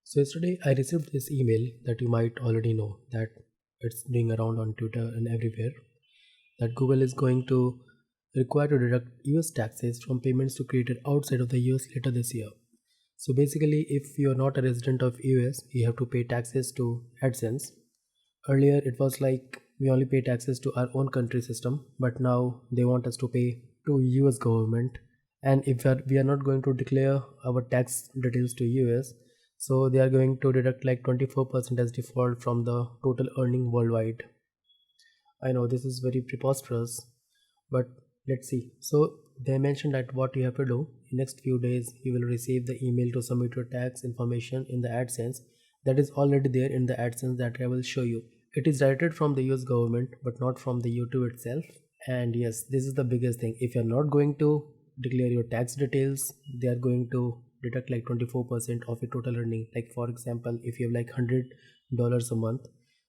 So yesterday I received this email that you might already know that it's being around on Twitter and everywhere, that Google is going to require to deduct US taxes from payments to created outside of the US later this year. So basically, if you are not a resident of US, you have to pay taxes to AdSense. Earlier it was like we only pay taxes to our own country system, but now they want us to pay to US government. And if we are not going to declare our tax details to US, so they are going to deduct like 24% as default from the total earning worldwide. I know this is very preposterous, but let's see. So they mentioned that what you have to do in next few days, you will receive the email to submit your tax information in the AdSense. That is already there in the AdSense that I will show you. It is directed from the US government but not from the YouTube itself. And yes, this is the biggest thing. If you're not going to declare your tax details, they are going to deduct like 24% of your total earning. Like for example, if you have like $100 a month,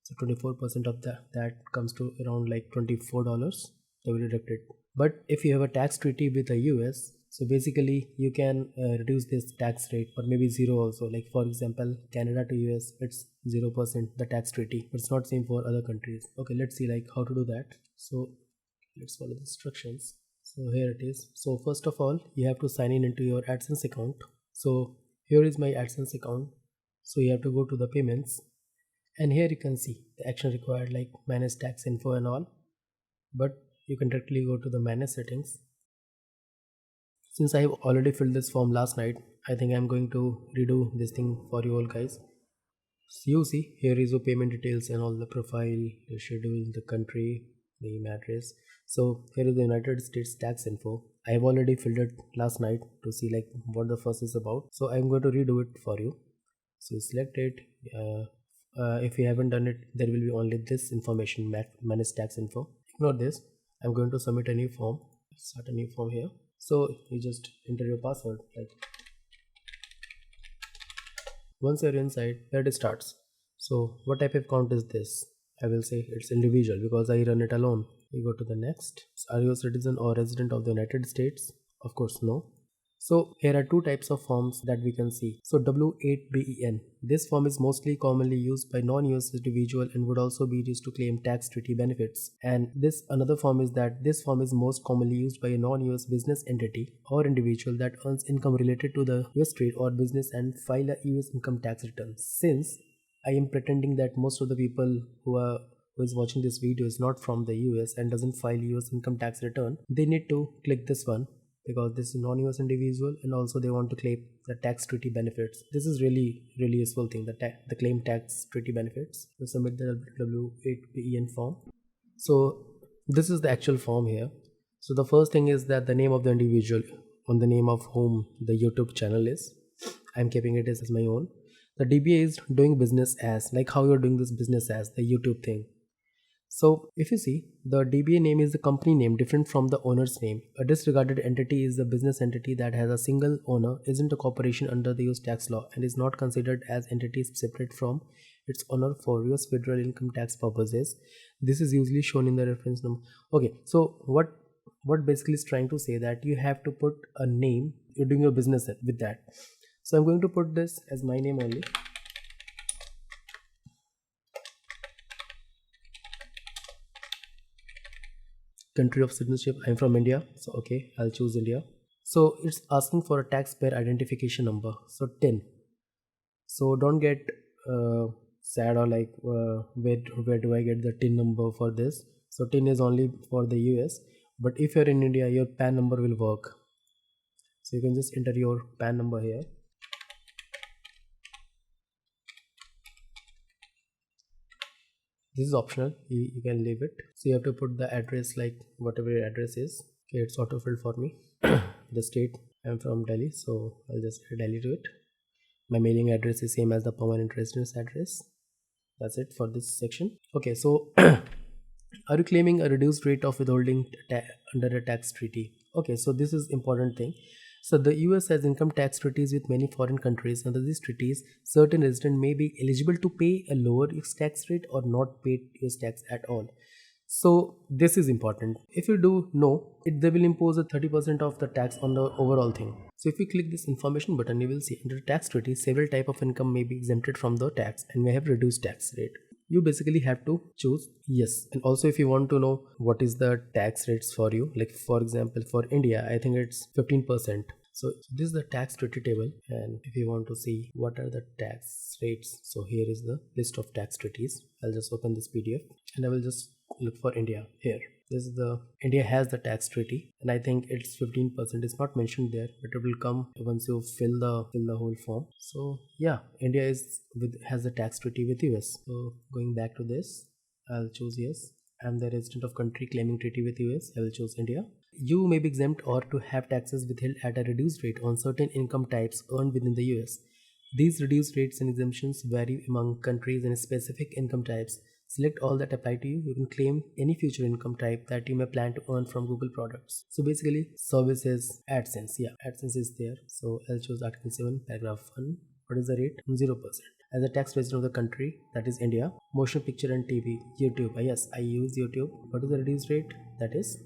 so 24% of that comes to around like $24. They will deduct it. But if you have a tax treaty with the US, so basically you can reduce this tax rate, or maybe zero also. Like for example, Canada to US, it's 0% the tax treaty, but it's not same for other countries. Okay, let's see like how to do that. So let's follow the instructions. So here it is. So first of all, you have to sign in into your AdSense account. So here is my AdSense account. So you have to go to the payments, and here you can see the action required like manage tax info and all, but you can directly go to the manage settings. Since I have already filled this form last night, I think I'm going to redo this thing for you all guys. So you see here is your payment details and all the profile, the schedule, the country, name, address. So here is the United States tax info. I have already filled it last night to see like what the fuss is about. So I'm going to redo it for you. So select it. If you haven't done it, there will be only this information, manage tax info. Ignore this. I'm going to submit a new form. Start a new form here. So you just enter your password. Like once you're inside, here it starts. So what type of account is this? I will say it's individual because I run it alone. You go to the next. Are you a citizen or resident of the United States? Of course, no. So here are two types of forms that we can see. So W8BEN. This form is mostly commonly used by non-US individual and would also be used to claim tax treaty benefits. And this another form is that this form is most commonly used by a non-US business entity or individual that earns income related to the US trade or business and file a US income tax return. Since I am pretending that most of the people who is watching this video is not from the US and doesn't file US income tax return, they need to click this one, because this is non-US individual and also they want to claim the tax treaty benefits. This is really useful thing, the claim tax treaty benefits. So submit the W8BEN form. So this is the actual form here. So the first thing is that the name of the individual on the name of whom the YouTube channel is. I'm keeping it as my own. The DBA is doing business as, like how you're doing this business as, the YouTube thing. So if you see, the DBA name is the company name different from the owner's name. A disregarded entity is the business entity that has a single owner, isn't a corporation under the US tax law, and is not considered as entities separate from its owner for US federal income tax purposes. This is usually shown in the reference number. Okay, so what basically is trying to say that you have to put a name, you're doing your business with that. So I'm going to put this as my name only. Country of citizenship, I'm from India, so okay, I'll choose India. So it's asking for a taxpayer identification number, so TIN. So don't get sad or like where do I get the TIN number for this. So TIN is only for the US, but if you're in India, your PAN number will work. So you can just enter your PAN number here. This is optional, you can leave it. So you have to put the address, like whatever your address is. Okay, it's autofilled for me. The state, I'm from Delhi, so I'll just add Delhi to it. My mailing address is same as the permanent residence address. That's it for this section. Okay, so are you claiming a reduced rate of withholding under a tax treaty? Okay, so this is important thing. So the US has income tax treaties with many foreign countries. Under these treaties, certain residents may be eligible to pay a lower US tax rate or not pay US tax at all. So this is important. If you do know it, they will impose a 30% of the tax on the overall thing. So if you click this information button, you will see under tax treaty several type of income may be exempted from the tax and may have reduced tax rate. You basically have to choose yes. And also if you want to know what is the tax rates for you, like for example for India, I think it's 15%. So this is the tax treaty table, and if you want to see what are the tax rates, so here is the list of tax treaties. I'll just open this PDF and I will just look for India here. This is the India has the tax treaty, and I think it's 15%. It's not mentioned there, but it will come once you fill the whole form. So yeah, India has the tax treaty with US. So going back to this, I'll choose yes. I'm the resident of country claiming treaty with US. I will choose India. You may be exempt or to have taxes withheld at a reduced rate on certain income types earned within the US. These reduced rates and exemptions vary among countries and specific income types. Select all that apply to you. You can claim any future income type that you may plan to earn from Google products. So basically, services, AdSense. Yeah, AdSense is there. So I'll choose Article 7, Paragraph 1. What is the rate? 0%. As a tax resident of the country, that is India. Motion picture and TV, YouTube. Yes, I use YouTube. What is the reduced rate? That is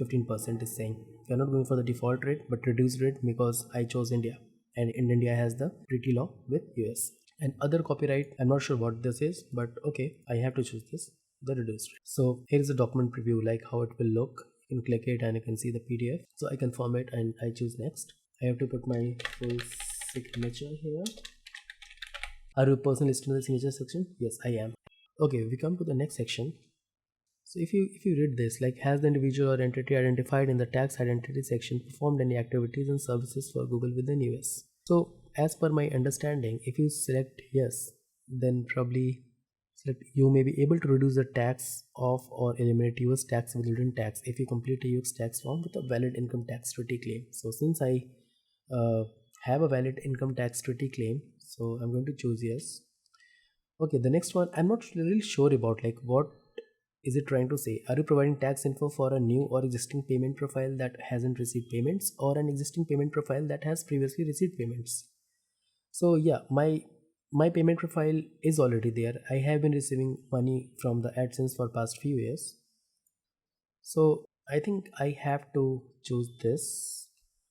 15% is saying. We are not going for the default rate but reduced rate because I chose India, and in India has the treaty law with US. And other copyright, I'm not sure what this is, but okay, I have to choose this, the reduced rate. So here is a document preview, like how it will look. You can click it and you can see the PDF. So I confirm it and I choose next. I have to put my full signature here. Are you a person listed in the signature section? Yes, I am. Okay, we come to the next section. So if you read this, like has the individual or entity identified in the tax identity section performed any activities and services for Google within US? So as per my understanding, if you select yes, then probably select you may be able to reduce the tax of or eliminate US tax withholding tax if you complete a US tax form with a valid income tax treaty claim. So since I have a valid income tax treaty claim, so I'm going to choose yes. Okay, the next one, I'm not really sure about, like what is it trying to say? Are you providing tax info for a new or existing payment profile that hasn't received payments, or an existing payment profile that has previously received payments? So yeah, my payment profile is already there. I have been receiving money from the AdSense for past few years. So I think I have to choose this.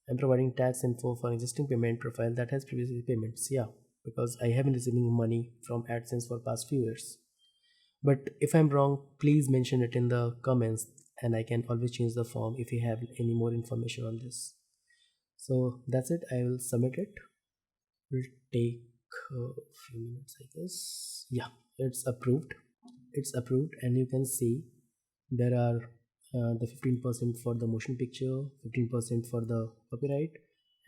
I'm providing tax info for existing payment profile that has previously payments. Yeah, because I have been receiving money from AdSense for past few years. But if I'm wrong, please mention it in the comments and I can always change the form if you have any more information on this. So that's it. I will submit it. Will take a few minutes, I guess. Yeah, it's approved. It's approved, and you can see there are the 15% for the motion picture, 15% for the copyright,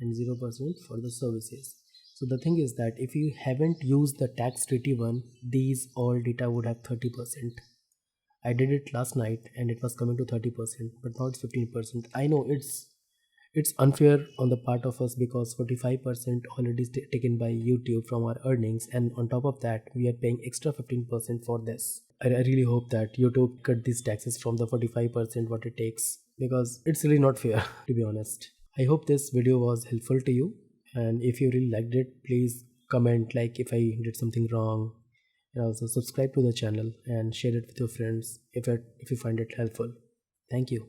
and 0% for the services. So the thing is that if you haven't used the tax treaty one, these all data would have 30%. I did it last night and it was coming to 30%, but now it's 15%. I know it's unfair on the part of us because 45% already is taken by YouTube from our earnings, and on top of that we are paying extra 15% for this. I really hope that YouTube cut these taxes from the 45% what it takes, because it's really not fair to be honest. I hope this video was helpful to you, and if you really liked it, please comment like if I did something wrong, and also subscribe to the channel and share it with your friends if you find it helpful. Thank you.